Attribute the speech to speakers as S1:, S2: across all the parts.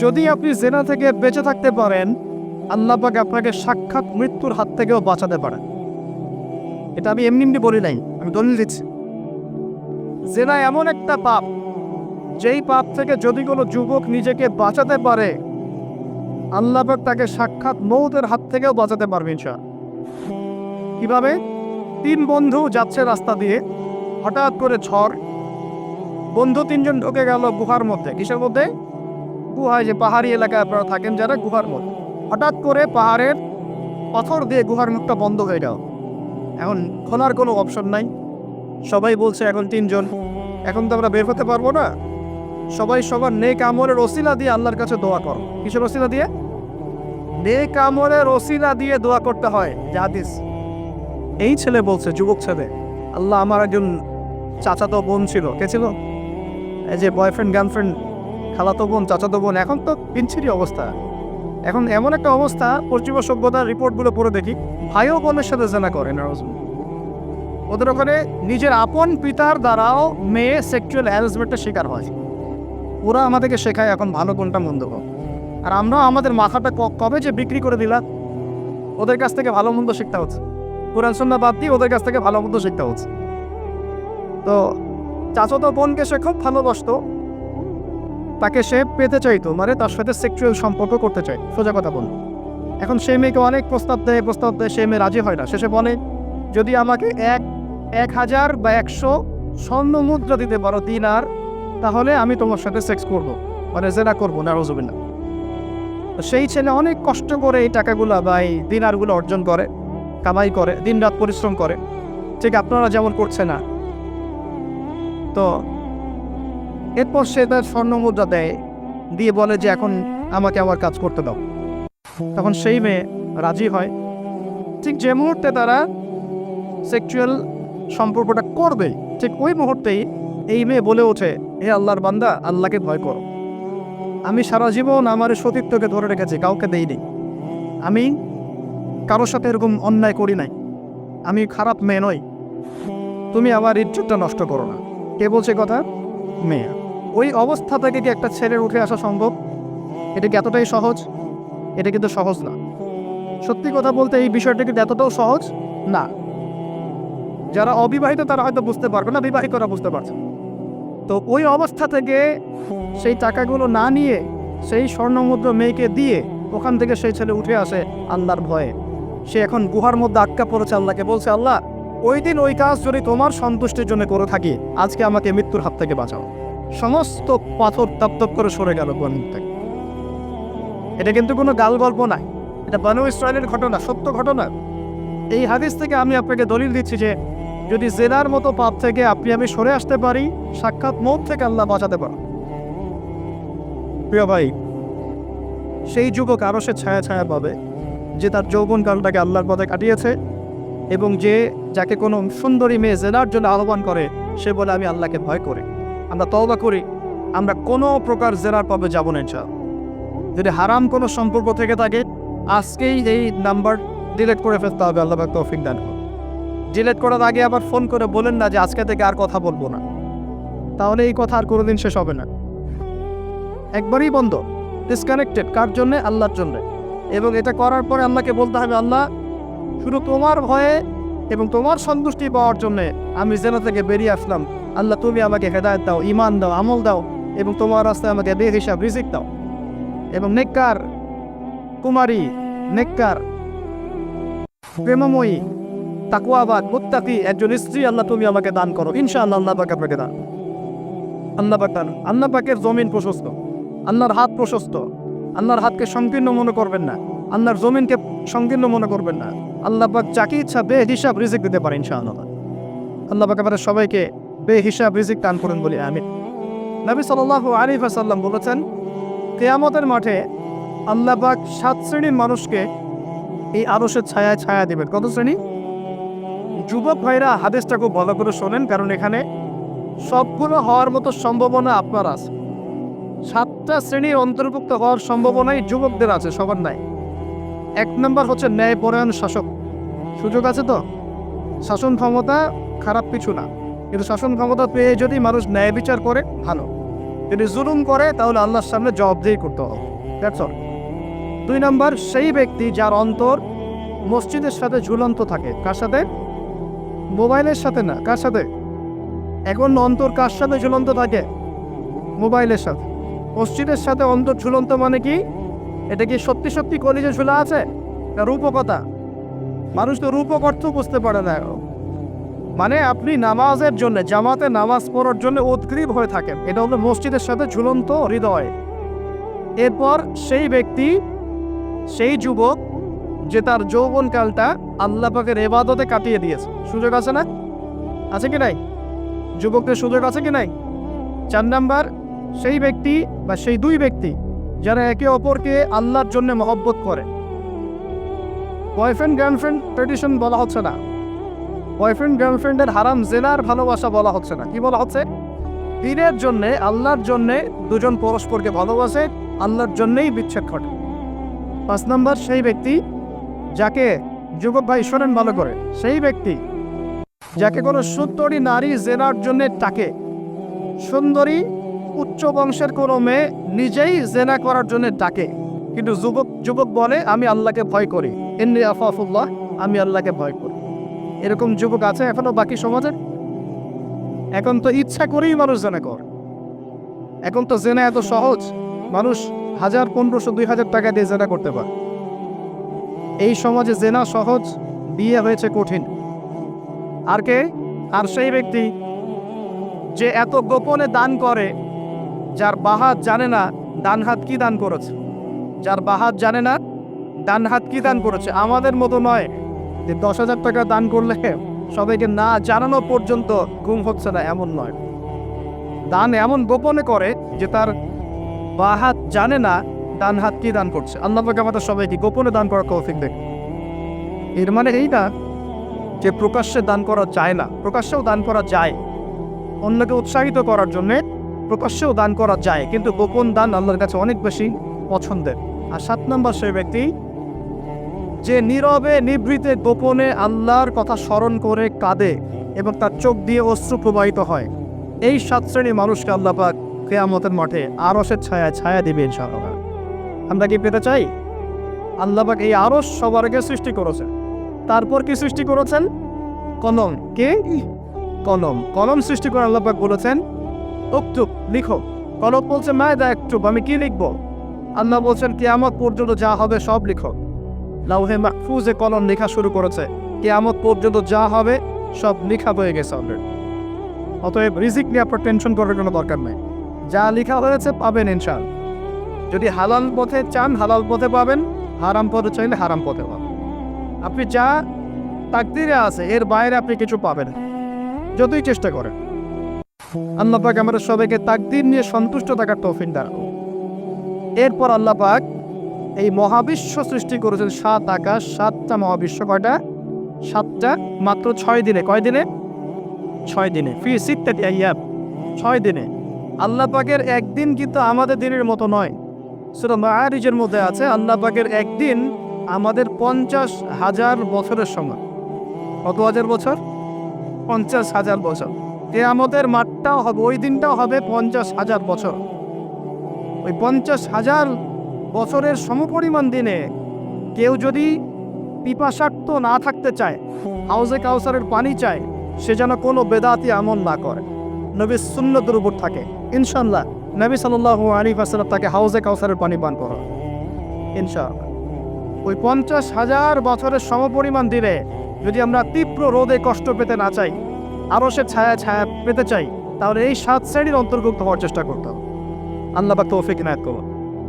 S1: যদি আপনি জেনা থেকে বেঁচে থাকতে পারেন, আল্লাহ পাক আপনাকে সাক্ষাৎ মৃত্যুর হাত থেকেও বাঁচাতে পারেন। এটা আমি এমনি এমনি বলি নাই, আমি দলিল দিচ্ছি। জেনা এমন একটা পাপ, যেই পাপ থেকে যদি কোনো যুবক নিজেকে বাঁচাতে পারে, আল্লাহ পাক তাকে সাক্ষাৎ মৌতের হাত থেকেও বাঁচাতে পারবে ইনশাআল্লাহ। কিভাবে? 3 বন্ধু যাচ্ছে রাস্তা দিয়ে, হঠাৎ করে ঝড়, বন্ধু 3 জন ঢুকে গেল গুহার মধ্যে। কিসের মধ্যে? গুহায়, যে পাহাড়ি এলাকায় আপনারা থাকেন যারা, গুহার মধ্যে। হঠাৎ করে পাহাড়ের পাথর দিয়ে গুহার মুখটা বন্ধ হয়ে গেল। এখন খোলার কোনো অপশন নাই। সবাই বলছে এখন 3 জন, এখন তো আমরা বের হতে পারবো না। সবাই সবার নেক আমলের ওসিলা দিয়ে আল্লাহর কাছে দোয়া করো। কিসের ওসিলা দিয়ে? নেক আমলের ওসিলা দিয়ে দোয়া করতে হয়। হাদিস। এই ছেলে বলছে, যুবক ছেলে, আল্লাহ আমার একজন চাচাতো বোন ছিল। কে ছিল? এই যে বয়ফ্রেন্ড গার্লফ্রেন্ড, খালাতো বোন, চাচাতো বোন। এখন তো পিনছিরি অবস্থা। এখন এমন একটা অবস্থা, পশ্চিমা সভ্যতার রিপোর্টগুলো পড়ে দেখি, ভাইও বোনের সাথে জেনা করে না। ওদের ওখানে নিজের আপন পিতার দ্বারাও মেয়ে সেক্সুয়াল হ্যারাসমেন্টের শিকার হয়। ওরা আমাদেরকে শেখায় এখন ভালো কোনটা মন্দ কোন। আর আমরা আমাদের মাথাটা কবে যে বিক্রি করে দিলাম, ওদের কাছ থেকে ভালো মন্দ শিখতে হচ্ছে। কোরআন সুন্নাহ বাদ দিয়ে ওদের কাছ থেকে ভালো মন্দ শিখতে হচ্ছে। তো চাচাতো বোনকে সে খুব ভালোবাসতো, তাকে সে পেতে চাইতো, মানে তার সাথে সেক্সুয়াল সম্পর্ক করতে চাই, সোজা কথা বল। এখন সেই মেয়েকে অনেক প্রস্তাব দেয়, সে মেয়ে রাজি হয় না। শেষে বলে, যদি আমাকে 1000 বা 100 স্বর্ণ মুদ্রা দিতে পারো, দিনার, তাহলে আমি তোমার সাথে সেক্স করবো, মানে জেনা করবো। নাউজুবিল্লাহ। সেই ছেলে অনেক কষ্ট করে এই টাকাগুলা বা এই দিনারগুলো অর্জন করে, কামাই করে, দিন রাত পরিশ্রম করে, ঠিক আপনারা যেমন করছে না। তো এরপর সে তার স্বর্ণ মুদ্রা দেয়, দিয়ে বলে যে এখন আমাকে আমার কাজ করতে দাও। তখন সেই মেয়ে রাজি হয়। ঠিক যে মুহূর্তে তারা সেক্সুয়াল সম্পর্কটা করবে, ঠিক ওই মুহূর্তেই এই মেয়ে বলে ওঠে, হে আল্লাহর বান্দা, আল্লাহকে ভয় করো। আমি সারা জীবন আমার সতীত্বকে ধরে রেখেছি, কাউকে দেইনি। আমি কারোর সাথে এরকম অন্যায় করি নাই। আমি খারাপ মেয়ে নই। তুমি আমার ইজ্জতটা নষ্ট করো না। কে বলছে কথা? মেয়ে। ওই অবস্থা থেকে কি একটা ছেলের উঠে আসা সম্ভব? এটা কি এতটাই সহজ? এটা কিন্তু সহজ না। সত্যি কথা বলতে এই বিষয়টা কিন্তু এতটাও সহজ না। যারা অবিবাহিত তারা হয়তো বুঝতে পারবে না, বিবাহিতরা বুঝতে পারছে। তো ওই অবস্থা থেকে সেই টাকাগুলো না নিয়ে সেই স্বর্ণমুদ্রা মেয়েকে দিয়ে ওখান থেকে সেই ছেলে উঠে আসে আল্লাহর ভয়ে। সে এখন গুহার মধ্যে আটকা পড়েছে, আল্লাহকে বলছে, আল্লাহ, ওই দিন ওই কাজ যদি তোমার সন্তুষ্টির জন্য করে থাকি, আজকে আমাকে মৃত্যুর হাত থেকে বাঁচাও। সমস্ত পাথর তপ্তপ করে সরে গেল গুহার থেকে। এটা কিন্তু কোনো গাল গল্প নাই, এটা বনু ইসরাইলের ঘটনা, সত্য ঘটনা। এই হাদিস থেকে আমি আপনাকে দলিল দিচ্ছি যে যদি জেনার মতো পাপ থেকে আমি সরে আসতে পারি, সাক্ষাৎ মৌত থেকে আল্লাহ বাঁচাতে পারে। প্রিয় ভাই, সেই যুবক আরো সে ছায়া ছায়া পাবে যে তার যৌবনকালটাকে আল্লাহর পথে কাটিয়েছে, এবং যাকে কোনো সুন্দরী মেয়ে জেনার জন্য আহ্বান করে, সে বলে আমি আল্লাহকে ভয় করি। আমরা তওবা করি, আমরা কোনো প্রকার জেনার পাবে যাব না ইনশাআল্লাহ। যদি হারাম কোনো সম্পর্ক থেকে থাকে, আজকেই এই নাম্বার ডিলিট করে ফেলতে হবে। আল্লাহ পাক তৌফিক দান করুন। ডিলিট করার আগে আবার ফোন করে বলেন না যে আজকে থেকে আর কথা বলবো না, তাহলে এই কথা আর কোনোদিন শেষ হবে না। একবারই বন্ধ, ডিসকানেক্টেড। কার জন্যে? আল্লাহর জন্যে। এবং এটা করার পরে আল্লাহকে বলতে হবে, আল্লাহ, শুধু তোমার ভয়ে এবং তোমার সন্তুষ্টি পাওয়ার জন্যে আমি জেনা থেকে বেরিয়ে আসলাম। আল্লাহ, তুমি আমাকে হেদায়েত দাও, ঈমান দাও, আমল দাও, এবং তোমার রাস্তায় আমাকে বেহিসাব রিজিক দাও। এবং নেককার কুমারী, নেককার প্রেমময়ী, তাকওয়াবাদ, মুত্তাকি একজন স্ত্রী আল্লাহ তুমি আমাকে দান করো ইনশাআল্লাহ। আল্লাহ পাক আপনাকে দান। আল্লাহ পাক দান। আল্লাহ পাকের জমিন প্রশস্ত, আল্লাহর হাত প্রশস্ত। আল্লাহর হাতকে সংকীর্ণ মনে করবেন না, আল্লাহর জমিনকে সংকীর্ণ মনে করবেন না। আল্লাহ পাক যাকে ইচ্ছা বেহিসাব রিজিক দিতে পারে ইনশাআল্লাহ। আল্লাহ পাক আমাদের সবাইকে বেহিসাব রিজিক দান করেন বলি আমিন। নবী সাল্লাল্লাহু আলাইহি ওয়াসাল্লাম বলেছেন, কিয়ামতের মাঠে আল্লাহ পাক 7 শ্রেণীর মানুষকে এই আরশের ছায়ায় ছায়া দেবেন। কত শ্রেণী? যুবক ভাইরা হাদিসটা খুব ভালো করে শোনেন, কারণ এখানে সবগুলো হওয়ার মতো সম্ভাবনা আপনার আছে। 7টা শ্রেণীর অন্তর্ভুক্ত হওয়ার সম্ভাবনাই যুবকদের আছে, সবার নাই। 1 নম্বর হচ্ছে ন্যায়পরায়ণ শাসক। সুযোগ আছে তো? শাসন ক্ষমতা খারাপ কিছু না, কিন্তু শাসন ক্ষমতা পেয়ে যদি মানুষ ন্যায় বিচার করে, ভালো। যদি জুলুম করে তাহলে আল্লাহর সামনে জবাবদিহি করতে হবে। That's all. 2 নম্বর, সেই ব্যক্তি যার অন্তর মসজিদের সাথে ঝুলন্ত থাকে। কার সাথে? মোবাইলের সাথে না। কার সাথে? এখন অন্তর কার সাথে ঝুলন্ত থাকে? মোবাইলের সাথে। মসজিদের সাথে অন্তর ঝুলন্ত মানে কি? এটা কি সত্যি সত্যি কলিজে ঝুলা আছে না রূপকথা? মানুষ তো রূপক অর্থ বুঝতে পারে না। মানে আপনি নামাজের জন্য, জামাতে নামাজ পড়ার জন্য উদ্গ্রীব হয়ে থাকেন, এটা হলো মসজিদের সাথে ঝুলন্ত হৃদয়। এরপর সেই ব্যক্তি, সেই যুবক যে তার যৌবনকালটা আল্লাহ পাকের ইবাদতে কাটিয়ে দিয়েছে। সুযোগ আছে না? আছে কি নাই? যুবকদের সুযোগ আছে কি নাই? 4 নাম্বার, সেই ব্যক্তি বা সেই 2 ব্যক্তি যারা একে অপরকে আল্লাহর জন্য মহব্বত করে। বয়ফ্রেন্ড গার্লফ্রেন্ড ট্রেডিশন বলা হচ্ছে না। বয়ফ্রেন্ড গার্লফ্রেন্ডের হারাম জেনার ভালোবাসা বলা হচ্ছে না। কি বলা হচ্ছে? দিনের জন্যে, আল্লাহর জন্যে দুজন পরস্পরকে ভালোবাসে, আল্লাহর জন্যেই বিচ্ছেদ ঘটে। 5 নাম্বার, সেই ব্যক্তি যাকে, যুবক ভাই শোনেন ভালো করে, সেই ব্যক্তি যাকে কোনো সুন্দরী নারী জেনার জন্য টাকে। সুন্দরী উচ্চ বংশের কোনো মেয়ে নিজেই জেনা করার জন্য ডাকে, কিন্তু যুবক বলে আমি আল্লাহকে ভয় করি, ইন্নী আখাফুল্লাহ, আমি আল্লাহকে ভয় করি। এরকম যুবক আছে এখনো বাকি সমাজে? এখন তো ইচ্ছা করেই মানুষ জেনা করে। এখন তো জেনা এত সহজ, মানুষ 1000, 1500, 2000 টাকা দিয়ে জেনা করতে পারে। এই সমাজে জেনা সহজ, বিয়ে হয়েছে কঠিন। আর কে? আর সেই ব্যক্তি যে এত গোপনে দান করে, যার বাহাত জানে না ডান হাত কি দান করেছে, যার বাহাত জানে না ডান হাত কি দান করেছে। আমাদের মতো নয় যে 10,000 টাকা দান করলে সবাইকে না জানানো পর্যন্ত ঘুম হচ্ছে না, এমন নয়। দান এমন গোপনে করে যে তার বাহাত জানে না ডান হাত কি দান করছে। আল্লাহ পাক আমাদের সবাইকে গোপনে দান করার তৌফিক দেন। এর মানে এই না যে প্রকাশ্যে দান করা যায় না, প্রকাশ্যেও দান করা যায়। অন্যকে উৎসাহিত করার জন্যে প্রকাশ্যেও দান করা যায়, কিন্তু গোপন দান আল্লাহর কাছে অনেক বেশি পছন্দের। আর 7 নম্বর, সেই ব্যক্তি যে নীরবে নিভৃতে গোপনে আল্লাহর কথা স্মরণ করে কাঁদে এবং তার চোখ দিয়ে অশ্রু প্রবাহিত হয়। এই 7 শ্রেণীর মানুষকে আল্লাহ পাক কিয়ামতের মাঠে আরশের ছায়া দিবে ইনশাআল্লাহ। আমরা কি পেতে চাই? আল্লাহ পাক এই আরশ সবার আগে সৃষ্টি করেছেন। তারপর কি সৃষ্টি করেছেন? কলম। কে? কলম সৃষ্টি করে আল্লাহ পাক বলেছেন উক্তুব, লিখো। কলম বলছে মায়দা একটু, আমি কি লিখবো? আল্লাহ বলছেন কিয়ামত পর্যন্ত যা হবে সব লিখো। লাউহে মাহফুজে কলম লেখা শুরু করেছে, কিয়ামত পর্যন্ত যা হবে সব লেখা হয়ে গেছে অলরেডি। অতএব রিজিক নিয়ে আপনার টেনশন করার কোনো দরকার নেই। যা লেখা হয়েছে পাবেন ইনশাআল্লাহ। যদি হালাল পথে চান হালাল পথে পাবেন, হারাম পথে চাইলে হারাম পথে পাবেন। আপনি যা তাকদিরে আছে এর বাইরে আপনি কিছু পাবেন যতই চেষ্টা করেন। আল্লাহ পাক আমাদের সবাইকে তাকদির নিয়ে সন্তুষ্ট থাকার তৌফিক দান। এরপর আল্লাহ পাক এই মহাবিশ্ব সৃষ্টি করেছেন 7 আকাশ, 7টা মহাবিশ্ব। কয়টা? 7টা, মাত্র 6 দিনে। কয় দিনে? 6 দিনে। ফি সিত্তাতি আইয়াম, 6 দিনে। আল্লাহ পাকের একদিন কিন্তু আমাদের দিনের মতো নয়। সূরা মাআরিজের মধ্যে আছে আল্লাহ পাকের একদিন আমাদের 50,000 বছরের সমান। কত হাজার বছর? 50,000 বছর। কিয়ামতের মাঠটাও হবে, ওই দিনটাও হবে 50,000 বছর। ওই 50,000 বছরের সমপরিমাণ দিনে কেউ যদি পিপাসার্ত না থাকতে চায়, হাউজে কাউসারের পানি চায়, সে যেন কোনো বেদাতি আমল না করে, নবীর সুন্নতের উপর থাকে। ইনশাআল্লাহ নবী সাল্লাল্লাহু আলাইহি ওয়াসাল্লাম তাকে হাউজে কাউসারের পানি পান করা ইনশাআল্লাহ। ওই 50,000 বছরের সমপরিমাণ দিনে যদি আমরা তীব্র রোদে কষ্ট পেতে না চাই, আরশের ছায়া পেতে চাই, তাহলে এই 7 শ্রেণীর অন্তর্ভুক্ত হওয়ার চেষ্টা করতে হবে। আল্লাহ পাক তৌফিক ইনায়াত করুন।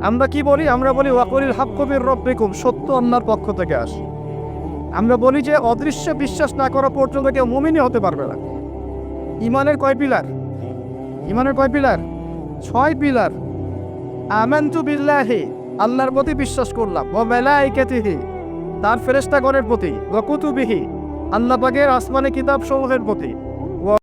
S1: আমরা কি বলি? আমরা বলি ওয়াকুলিল হাক্কু মির রাব্বিকুম, সত্য আল্লাহর পক্ষ থেকে আসে। আমরা বলি যে অদৃশ্যে বিশ্বাস না করা পর্যন্ত কেউ মুমিনই হতে পারবে না। ইমানের কয় পিলার? 6 পিলার। আমানতু বিল্লাহি, আল্লাহর প্রতি বিশ্বাস করলাম, ওয়া মালাইকাতিহি, তার ফেরেশতাগণের প্রতি, ওয়া কুতুবিহি, আল্লাহ পাকের আসমানি কিতাব সমূহের প্রতি,